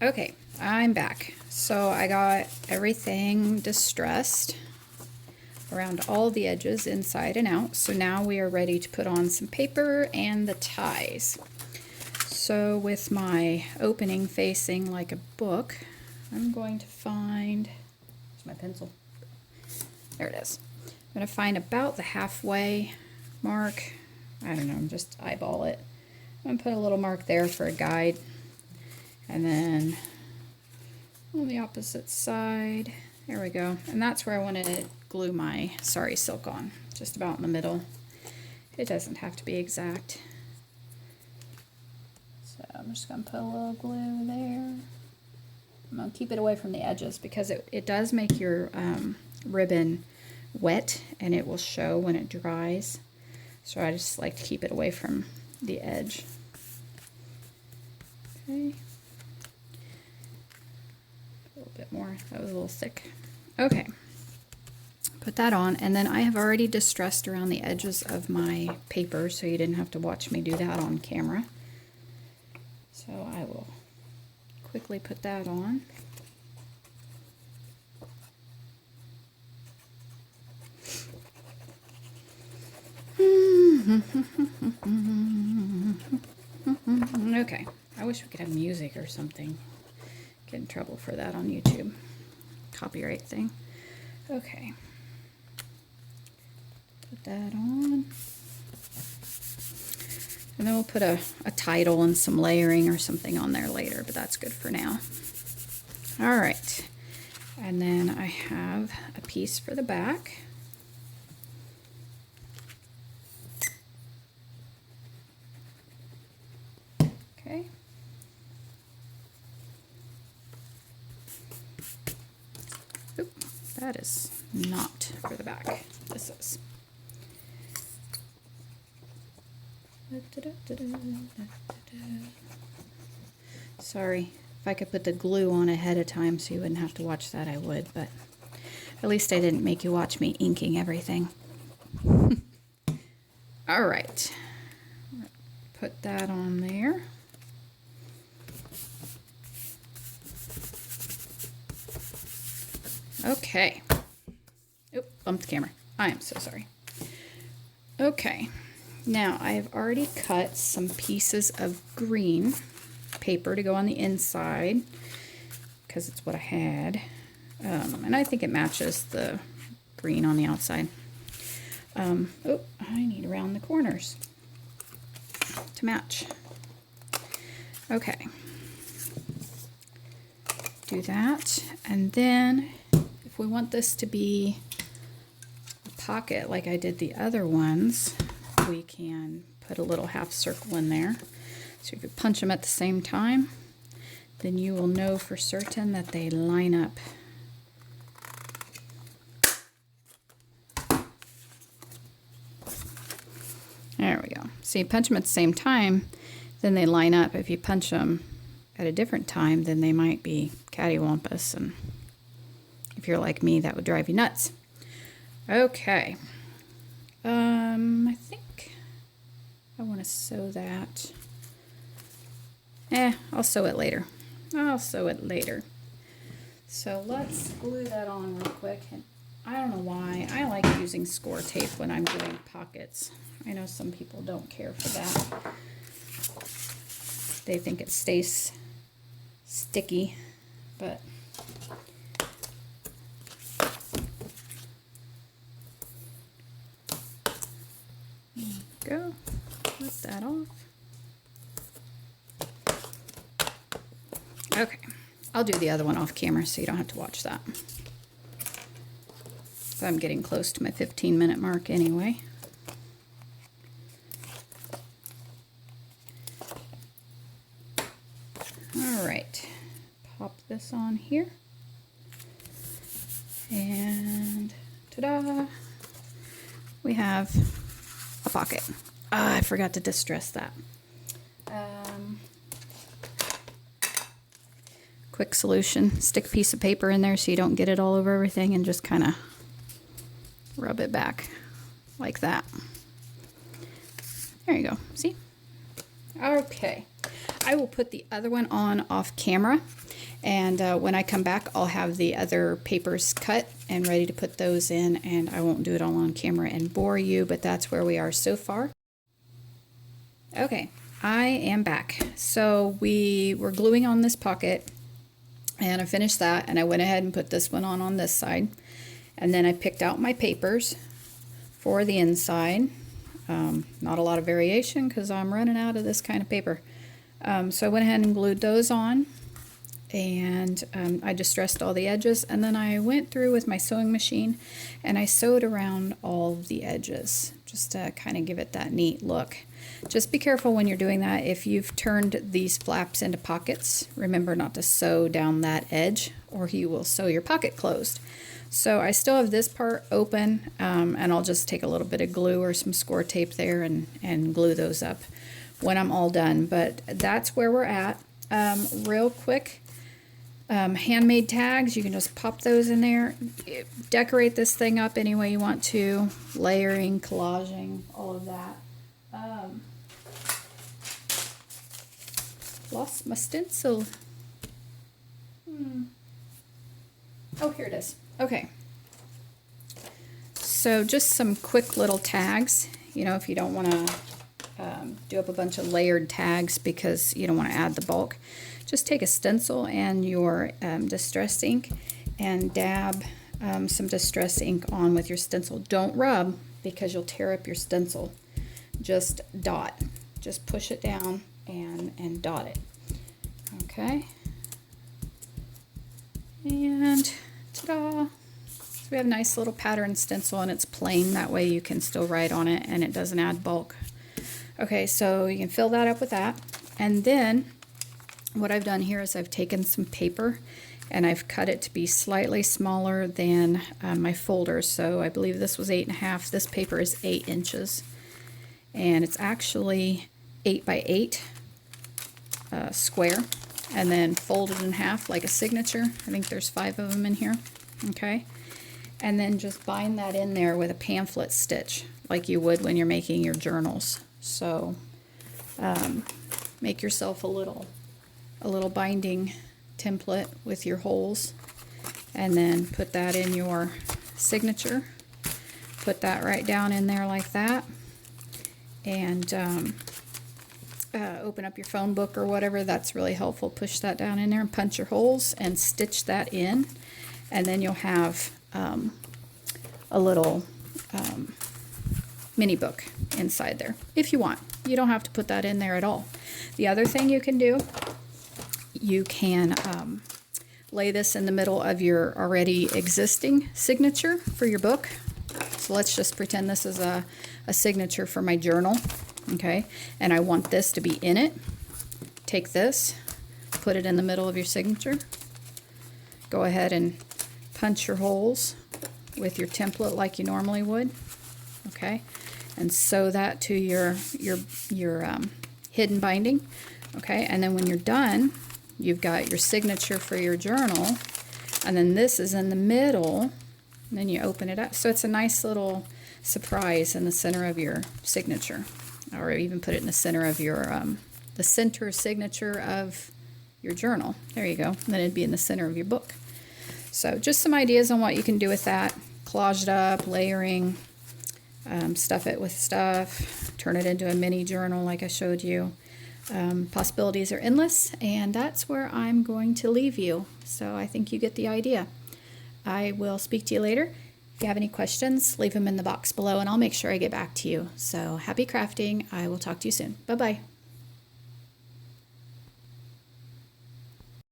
Okay, I'm back. So I got everything distressed around all the edges, inside and out. So now we are ready to put on some paper and the ties. So with my opening facing like a book, I'm going to find, where's my pencil? There it is. I'm going to find about the halfway mark. I don't know, just eyeball it. I'm going to put a little mark there for a guide. And then on the opposite side, there we go. And that's where I want to glue my Sari silk on, just about in the middle. It doesn't have to be exact. So I'm just going to put a little glue there. I'm going to keep it away from the edges because it does make your ribbon wet and it will show when it dries. So I just like to keep it away from the edge. Okay. A little bit more. That was a little thick. Okay. Put that on, and then I have already distressed around the edges of my paper, so you didn't have to watch me do that on camera. So I will quickly put that on. Okay, I wish we could have music or something. Get in trouble for that on YouTube. Copyright thing. Okay. Put that on. And then we'll put a title and some layering or something on there later, but that's good for now. All right. And then I have a piece for the back. Okay. Oop, that is not for the back. This is. Sorry, if I could put the glue on ahead of time so you wouldn't have to watch that, I would, but at least I didn't make you watch me inking everything. All right, put that on there. Okay. Oop, bumped the camera. I am so sorry. Okay. Now, I have already cut some pieces of green paper to go on the inside because it's what I had. And I think it matches the green on the outside. Oh, I need to round the corners to match. Okay. Do that. And then, if we want this to be a pocket like I did the other ones, we can put a little half circle in there. So if you punch them at the same time, then you will know for certain that they line up. There we go. So you punch them at the same time, then they line up. If you punch them at a different time, then they might be cattywampus, and if you're like me, that would drive you nuts. Okay. I think I want to sew that. I'll sew it later. I'll sew it later. So let's glue that on real quick. And I don't know why. I like using score tape when I'm doing pockets. I know some people don't care for that. They think it stays sticky, but go. Flip that off. Okay, I'll do the other one off camera so you don't have to watch that. So I'm getting close to my 15-minute mark anyway. All right, pop this on here. And ta-da! We have a pocket. I forgot to distress that. Quick solution, stick a piece of paper in there so you don't get it all over everything and just kind of rub it back like that. There you go, see? Okay, I will put the other one on off camera, and when I come back I'll have the other papers cut and ready to put those in, and I won't do it all on camera and bore you, but that's where we are so far. Okay, I am back. So we were gluing on this pocket, and I finished that, and I went ahead and put this one on this side, and then I picked out my papers for the inside. Not a lot of variation because I'm running out of this kind of paper. So I went ahead and glued those on, and I distressed all the edges, and then I went through with my sewing machine and I sewed around all of the edges just to kind of give it that neat look. Just be careful when you're doing that. If you've turned these flaps into pockets, remember not to sew down that edge or you will sew your pocket closed. So I still have this part open, and I'll just take a little bit of glue or some score tape there and glue those up when I'm all done. But that's where we're at. Real quick, handmade tags, you can just pop those in there. Decorate this thing up any way you want to, layering, collaging, all of that. Lost my stencil. Oh, here it is. Okay. So just some quick little tags. You know, if you don't want to do up a bunch of layered tags because you don't want to add the bulk, just take a stencil and your distress ink and dab some distress ink on with your stencil. Don't rub because you'll tear up your stencil. Just dot. Just push it down and dot it. Okay. And ta-da! So we have a nice little pattern stencil, and it's plain. That way you can still write on it and it doesn't add bulk. Okay, so you can fill that up with that. And then what I've done here is I've taken some paper and I've cut it to be slightly smaller than my folder. So I believe this was 8.5. This paper is 8 inches. And it's actually 8 by 8 square, and then folded in half like a signature. I think there's 5 of them in here. Okay, and then just bind that in there with a pamphlet stitch like you would when you're making your journals. So make yourself a little binding template with your holes, and then put that in your signature. Put that right down in there like that, and open up your phone book or whatever. That's really helpful. Push that down in there and punch your holes and stitch that in, and then you'll have a little mini book inside there if you want. You don't have to put that in there at all. The other thing you can do, you can lay this in the middle of your already existing signature for your book. So let's just pretend this is a signature for my journal. Okay, and I want this to be in it. Take this, put it in the middle of your signature. Go ahead and punch your holes with your template like you normally would. Okay, and sew that to your hidden binding. Okay, and then when you're done, you've got your signature for your journal, and then this is in the middle, and then you open it up. So it's a nice little surprise in the center of your signature. Or even put it in the center of your, the center signature of your journal. There you go. And then it'd be in the center of your book. So just some ideas on what you can do with that. Collage it up, layering, stuff it with stuff, turn it into a mini journal like I showed you. Possibilities are endless, and that's where I'm going to leave you. So I think you get the idea. I will speak to you later. If you have any questions, leave them in the box below and I'll make sure I get back to you. So happy crafting. I will talk to you soon. Bye-bye.